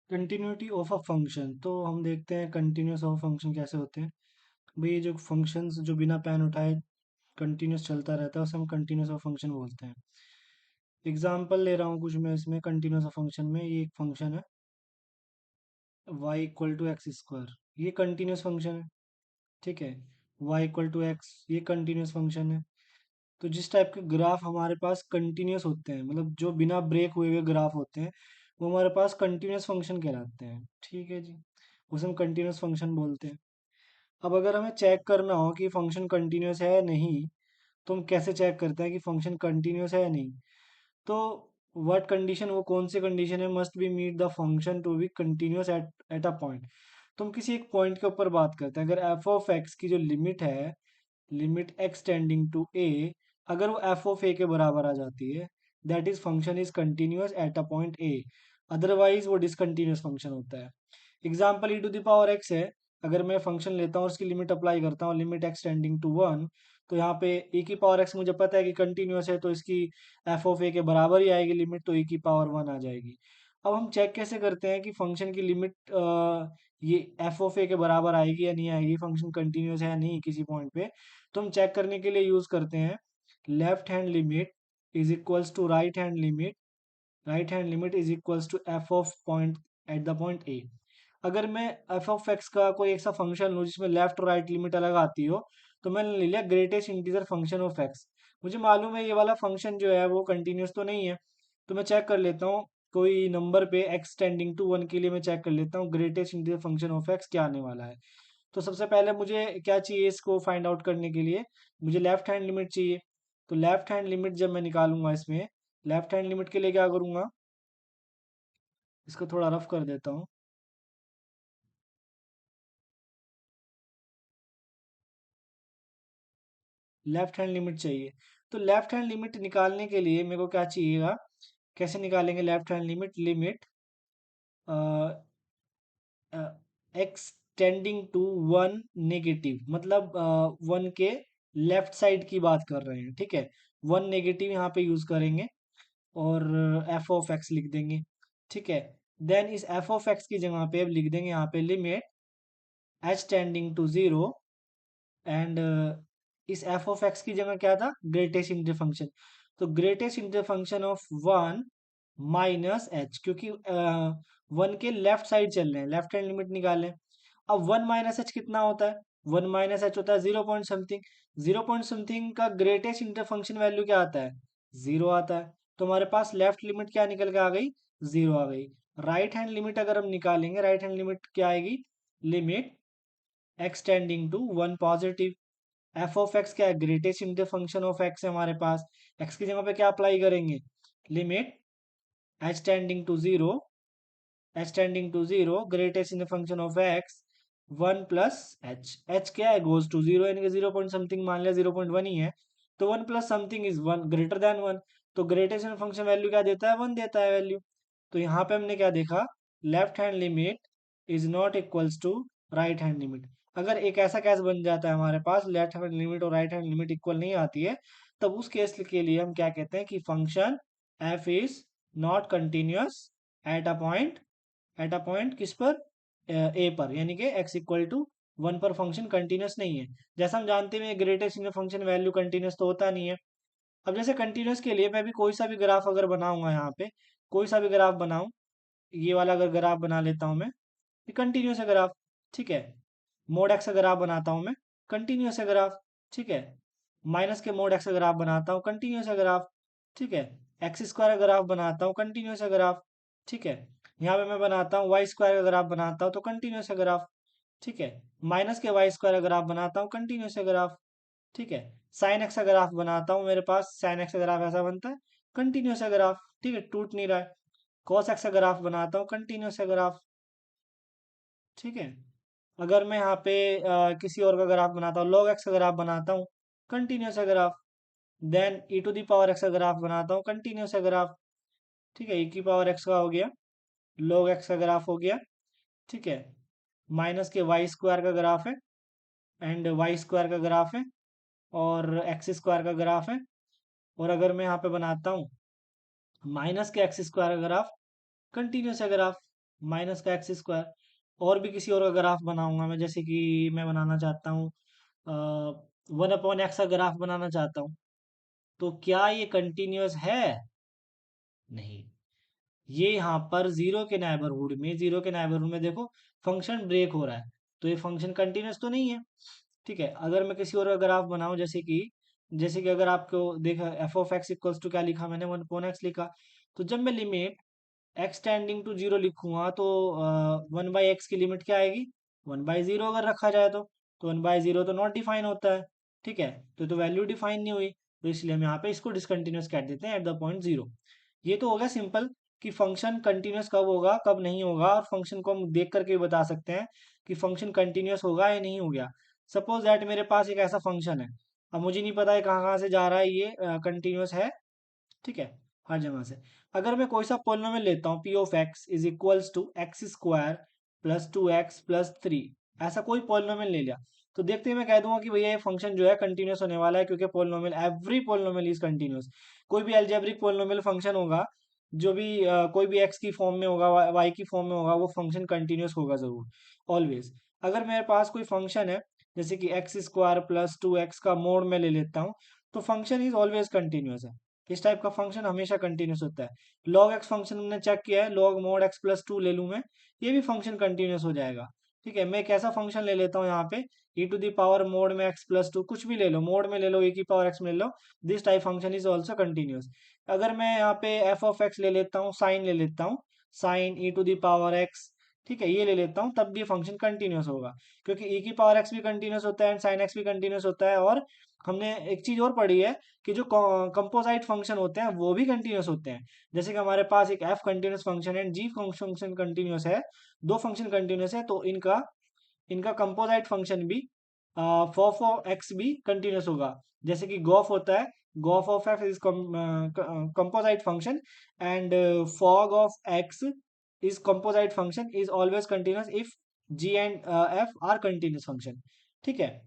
Continuity of a function. तो हम देखते हैं कंटिन्यूस ऑफ फंक्शन कैसे होते हैं। भाई ये जो फंक्शंस जो बिना पैन उठाए कंटिन्यूस चलता रहता है उसे हम कंटिन्यूस ऑफ फंक्शन बोलते हैं। एग्जांपल ले रहा हूँ कुछ मैं इसमें कंटिन्यूस ऑफ फंक्शन में। ये एक फंक्शन है y equal to x square, ये कंटिन्यूस फंक्शन है। ठीक है, y इक्वल टू एक्स ये कंटिन्यूस फंक्शन है। तो जिस टाइप के ग्राफ हमारे पास कंटिन्यूस होते हैं, मतलब जो बिना ब्रेक हुए हुए ग्राफ होते हैं, वो हमारे पास कंटिन्यूस फंक्शन कहलाते हैं। ठीक है जी, उसे हम कंटिन्यूस फंक्शन बोलते हैं। अब अगर हमें चेक करना हो कि फंक्शन कंटिन्यूस है या नहीं, तो हम कैसे चेक करते हैं कि फंक्शन कंटिन्यूस है या नहीं। तो व्हाट कंडीशन, वो कौन सी कंडीशन है, must be meet the function to be continuous at at a point. तो हम किसी एक पॉइंट के ऊपर बात करते हैं। अगर एफ ऑफ एक्स की जो लिमिट है, लिमिट एक्स टेंडिंग टू ए, अगर वो एफ ऑफ ए के बराबर आ जाती है, that is function is continuous at a point a. Otherwise वो डिसकंटिन्यूस फंक्शन होता है। Example e to the power x है। अगर मैं फंक्शन लेता हूँ, उसकी लिमिट अप्लाई करता हूँ, limit x tending to one, तो यहाँ पे e की पावर x मुझे पता है कि कंटिन्यूस है, तो इसकी एफ ऑफ ए के बराबर ही आएगी लिमिट, तो e की पावर वन आ जाएगी। अब हम चेक कैसे करते हैं कि फंक्शन की लिमिट ये एफ ऑफ ए के बराबर आएगी या नहीं आएगी, फंक्शन कंटिन्यूस है या नहीं किसी पॉइंट पे। तो हम चेक करने के लिए यूज करते हैं left hand limit is equals to right hand limit, right hand limit is equals to f of point at the point a. अगर मैं एफ ऑफ एक्स का कोई ऐसा फंक्शन लूँ जिसमें लेफ्ट और राइट लिमिट अलग आती हो, तो मैंने ले लिया greatest integer function of x. मुझे मालूम है ये वाला फंक्शन जो है वो कंटिन्यूस तो नहीं है, तो मैं चेक कर लेता हूँ कोई नंबर पे एक्स टेंडिंग टू वन के लिए। मैं चेक कर लेता हूँ greatest integer function of x क्या आने वाला है। तो सबसे पहले मुझे क्या चाहिए, इसको फाइंड आउट करने के लिए मुझे लेफ्ट हैंड लिमिट चाहिए। तो लेफ्ट हैंड लिमिट जब मैं निकालूंगा इसमें, लेफ्ट हैंड लिमिट के लिए क्या करूंगा, इसको थोड़ा रफ कर देता हूँ। लेफ्ट हैंड लिमिट चाहिए। तो लेफ्ट हैंड लिमिट निकालने के लिए मेरे को क्या चाहिएगा, कैसे निकालेंगे left hand limit, limit x tending to one negative, मतलब वन के लेफ्ट साइड की बात कर रहे हैं। ठीक है, वन नेगेटिव यहाँ पे यूज करेंगे और एफ ऑफ एक्स लिख देंगे। ठीक है, देन इस एफ ऑफ एक्स की जगह पे अब लिख देंगे यहाँ पे limit H tending to zero, and इस एफ ऑफ एक्स की जगह क्या था, ग्रेटेस्ट इंटीजर फंक्शन। तो greatest integer function of one minus h, क्योंकि वन के लेफ्ट साइड चल रहे हैं, लेफ्ट हैंड लिमिट निकालें। अब वन माइनस एच कितना होता है, वन माइनस एच होता है zero point something. Zero point something का ग्रेटेस्ट इंटर फंक्शन वैल्यू क्या आता है, जीरो आता है। तो हमारे पास लेफ्ट लिमिट क्या निकल के आ गई, जीरो आ गई। राइट हैंड लिमिट अगर हम निकालेंगे, राइट हैंड लिमिट क्या आएगी, limit x tending to one positive. F of x क्या है, greatest integer function of x है हमारे पास। एक्स की जगह पे क्या अप्लाई करेंगे, limit H tending to zero, h tending to zero greatest in the function of x, one plus h. H क्या है, गोज टू जीरो, यानी कि जीरो पॉइंट समथिंग, मान लिया जीरो पॉइंट वन ही है, तो one plus something is one greater than one. तो greatest इन function value क्या देता है, वन देता है वैल्यू। तो यहाँ पे हमने क्या देखा, left hand limit is not equals to right hand limit. अगर एक ऐसा केस बन जाता है हमारे पास लेफ्ट हैंड लिमिट और राइट हैंड लिमिट इक्वल नहीं आती है, तब उस केस के लिए हम क्या कहते हैं कि function F is not continuous at a point, eight a point किस पर, ए पर, यानी कि x इक्वल टू वन पर फंक्शन कंटिन्यूस नहीं है। जैसा हम जानते हैं greatest integer function value continuous तो होता नहीं है। अब जैसे कंटिन्यूस के लिए मैं भी कोई सा भी ग्राफ अगर बनाऊंगा, यहाँ पे कोई सा भी ग्राफ बनाऊं, ये वाला अगर ग्राफ बना लेता हूं मैं, ये कंटिन्यूस है ग्राफ। ठीक है, मोड एक्स का ग्राफ बनाता हूं मैं, कंटिन्यूस है ग्राफ। ठीक है, माइनस के मोड एक्स का ग्राफ बनाता हूँ, कंटिन्यूस है ग्राफ। ठीक है, एक्स स्क्वायर का ग्राफ बनाता हूँ, कंटिन्यूस है ग्राफ। ठीक है, यहाँ पे मैं बनाता हूँ वाई स्क्वायर का ग्राफ बनाता हूँ, तो कंटिन्यूस है ग्राफ। ठीक है, माइनस के वाई स्क्वायर का ग्राफ बनाता हूँ, कंटिन्यूस है ग्राफ। ठीक है, साइन एक्स का ग्राफ बनाता हूँ, मेरे पास साइन एक्स का ग्राफ ऐसा बनता है, कंटिन्यूस है ग्राफ। ठीक है, टूट नहीं रहा है। कॉस एक्स का ग्राफ बनाता हूँ, कंटिन्यूस है ग्राफ। ठीक है, अगर मैं यहाँ पे किसी और का ग्राफ बनाता हूँ, लॉग एक्स का ग्राफ बनाता हूँ, कंटिन्यूस है graph. Then e to the power x का ग्राफ बनाता हूँ, कंटिन्यूस है ग्राफ। ठीक है, ई की पावर एक्स का हो गया, log एक्स का ग्राफ हो गया। ठीक है, माइनस के वाई स्क्वायर का ग्राफ है, एंड वाई स्क्वायर का ग्राफ है, और एक्स स्क्वायर का ग्राफ है। और अगर मैं यहाँ पे बनाता हूँ माइनस के एक्स स्क्वायर का ग्राफ, कंटिन्यूस है ग्राफ। माइनस का एक्स स्क्वायर। और भी किसी और का ग्राफ बनाऊंगा मैं, जैसे कि मैं बनाना चाहता हूँ 1/x का ग्राफ बनाना चाहता हूँ, तो क्या ये कंटिन्यूअस है? नहीं। ये यहाँ पर जीरो के नेबरहुड में देखो फंक्शन ब्रेक हो रहा है, तो ये फंक्शन कंटिन्यूअस तो नहीं है। ठीक है, अगर मैं किसी और का ग्राफ बनाऊं, जैसे कि अगर आपको देखा f of x equals to क्या लिखा मैंने, 1/x लिखा। तो जब मैं limit x tending to zero लिखूंगा तो 1/x की लिमिट क्या आएगी? 1/0 अगर रखा जाए तो 1/0 तो नॉट डिफाइन होता है। ठीक है, तो वैल्यू डिफाइन नहीं हुई, तो इसलिए हम यहाँ पे इसको डिसकंटिन्यूस कह देते हैं एट द पॉइंट जीरो। ये तो हो गया सिंपल कि फंक्शन कंटिन्यूस कब होगा कब नहीं होगा, और फंक्शन को हम देख करके बता सकते हैं कि फंक्शन कंटिन्यूस होगा या नहीं हो गया। सपोज दैट मेरे पास एक ऐसा फंक्शन है, अब मुझे नहीं पता है कहाँ कहाँ से जा रहा है, ये कंटिन्यूस है। ठीक है, हर जगह से। अगर मैं कोई सा पॉलिनोमियल लेता हूँ p of x is equals to x square plus 2x+3, ऐसा कोई पॉलिनोमियल ले लिया, तो देखते ही मैं कह दूंगा कि भैया ये फंक्शन जो है कंटिन्यूस होने वाला है, क्योंकि polynomial every polynomial is continuous. कोई भी अलजेब्रिक पॉलिनोमियल फंक्शन होगा, जो भी कोई भी एक्स की फॉर्म में होगा, वाई की फॉर्म में होगा, वो फंक्शन कंटिन्यूस होगा जरूर, ऑलवेज। अगर मेरे पास कोई फंक्शन है जैसे कि एक्स स्क्वायर प्लस 2x का मोड में ले लेता हूँ, तो फंक्शन इज ऑलवेज कंटिन्यूस है। इस टाइप का फंक्शन हमेशा कंटिन्यूस होता है। लॉग एक्स फंक्शन हमने चेक किया है, लॉग मोड x+2 ले लूँ मैं, ये भी फंक्शन कंटिन्यूस हो जाएगा। ठीक है, मैं एक ऐसा फंक्शन ले लेता हूँ यहाँ पे e⁻ मोड में x+2, कुछ भी ले लो, मोड में ले लो, e⁻x में ले लो, this type function is also continuous. अगर मैं यहाँ पे एफ ऑफ एक्स ले लेता हूँ, साइन ले लेता हूँ, साइन e⁻x, ठीक है, ये ले लेता हूँ, तब भी फंक्शन कंटिन्यूस होगा, क्योंकि e⁻x भी कंटिन्यूस होता है एंड साइन एक्स भी कंटिन्यूस होता है। और हमने एक चीज और पढ़ी है कि जो कंपोजाइट फंक्शन होते हैं वो भी कंटिन्यूस होते हैं। जैसे कि हमारे पास एक एफ कंटिन्यूस फंक्शन है, जी फंक्शन कंटिन्यूस है, दो फंक्शन कंटिन्यूस है, तो इनका इनका कंपोजाइट फंक्शन भी फॉफ ऑफ एक्स भी कंटिन्यूस होगा। जैसे कि गॉफ होता है, g o f of x is composite function, and f o g of x is composite function is always continuous if g and f are continuous function. ठीक है,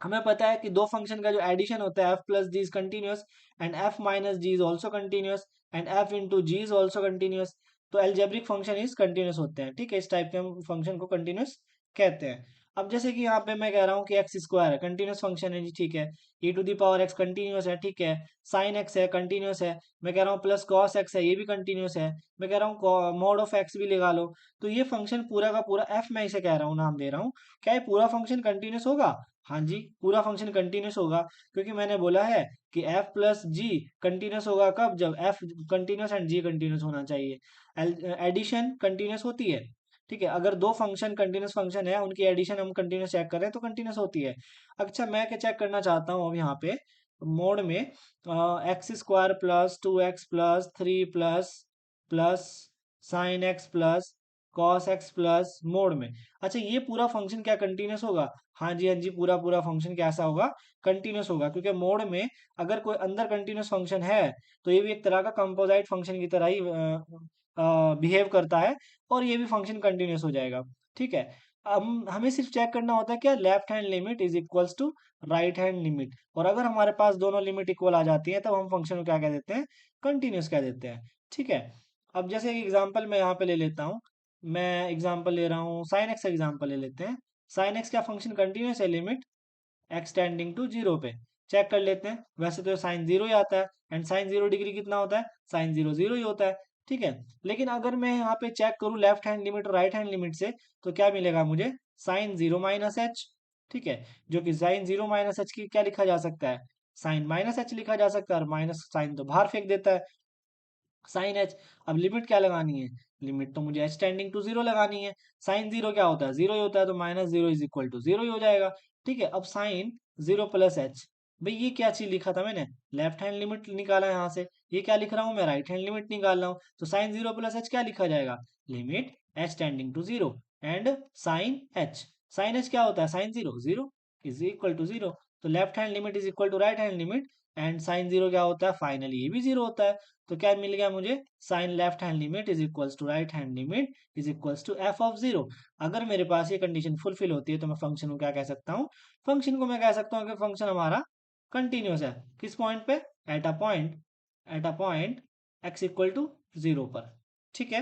हमें पता है कि दो फंक्शन का जो एडिशन होता है f plus g is continuous and f minus g is also continuous and f into g is also continuous. तो एल्जेब्रिक फंक्शन इज कंटिन्यूस होते हैं। ठीक है, इस टाइप के हम फंक्शन को कंटिन्यूस कहते हैं। अब जैसे कि यहाँ पे मैं कह रहा हूँ कि एक्स स्क्वायर है, कंटिन्यूस फंक्शन है जी, ठीक है, e⁻x कंटिन्यूस है, ठीक है, साइन एक्स है कंटिन्यूस है, मैं कह रहा हूँ प्लस कॉस एक्स है, ये भी कंटिन्यूस है, मैं कह रहा हूँ मॉड ऑफ एक्स भी लगा लो, तो ये फंक्शन पूरा का पूरा एफ मैं इसे कह रहा हूँ, नाम दे रहा हूँ, क्या ये पूरा फंक्शन कंटिन्यूस होगा? हाँ जी, पूरा फंक्शन कंटिन्यूस होगा, क्योंकि मैंने बोला है कि एफ प्लस जी कंटिन्यूस होगा कब? जब f continuous and g continuous होना चाहिए। एडिशन कंटिन्यूस होती है। ठीक है, अगर दो फंक्शन कंटिन्यूस फंक्शन है, उनकी एडिशन हम कंटिन्यूस चेक करें तो कंटिन्यूस होती है। अच्छा, मैं क्या चेक करना चाहता हूँ अब यहाँ पे मोड में, x square plus 2x plus 3 plus plus sine x plus cos x plus mode में। अच्छा, ये पूरा फंक्शन क्या कंटिन्यूस होगा? हाँ जी, हाँ जी, पूरा पूरा फंक्शन कैसा होगा? कंटिन्यूस होगा, क्योंकि मोड में अगर कोई अंदर कंटिन्यूस फंक्शन है तो ये भी एक तरह का कंपोजाइट फंक्शन की तरह ही बिहेव करता है, और ये भी फंक्शन कंटिन्यूस हो जाएगा। ठीक है, हमें सिर्फ चेक करना होता है क्या, left hand limit is equals to right hand limit, और अगर हमारे पास दोनों लिमिट इक्वल आ जाती है तब हम फंक्शन को क्या कह देते हैं? कंटिन्यूस कह देते हैं। ठीक है, अब जैसे एक एग्जांपल मैं यहाँ पे ले लेता हूँ, मैं एग्जांपल ले रहा हूँ साइन एक्स एग्जांपल ले लेते हैं। साइन एक्स क्या फंक्शन कंटिन्यूस है limit x tending to zero पे? चेक कर लेते हैं, वैसे तो साइन जीरो ही आता है, एंड साइन जीरो डिग्री कितना होता है? साइन जीरो जीरो ही होता है। ठीक है, लेकिन अगर मैं यहाँ पे चेक करूँ लेफ्ट हैंड लिमिट और राइट हैंड लिमिट से, तो क्या मिलेगा मुझे? Sine zero minus H. ठीक है, जो कि साइन जीरो माइनस एच की क्या लिखा जा सकता है? साइन माइनस एच लिखा जा सकता है, और माइनस साइन तो बाहर फेंक देता है साइन एच। अब लिमिट क्या लगानी है? लिमिट तो मुझे एच टेंडिंग टू जीरो लगानी है। साइन जीरो क्या होता है? जीरो ही होता है, तो minus zero is equal to zero ही हो जाएगा। ठीक है, अब साइन जीरो प्लस एच, भाई ये क्या चीज लिखा था मैंने? लेफ्ट हैंड लिमिट निकाला यहाँ से, ये क्या लिख रहा हूँ मैं? राइट हैंड लिमिट निकाल रहा हूँ, तो साइन जीरो प्लस एच क्या लिखा जाएगा? Limit H tending to zero and sine H. Sine H क्या होता है? Sine zero zero is equal to zero, तो left hand limit is equal to right hand limit, and sine zero क्या होता है? फाइनली ये भी जीरो होता है। तो क्या मिल गया मुझे? Sine left hand limit is equals to right hand limit is equals to f of zero. अगर मेरे पास ये कंडीशन फुलफिल होती है तो मैं फंक्शन को क्या कह सकता हूँ? फंक्शन को मैं कह सकता हूँ कि फंक्शन हमारा कंटिन्यूस है। किस पॉइंट पे? At a point x equal to zero पर। ठीक है,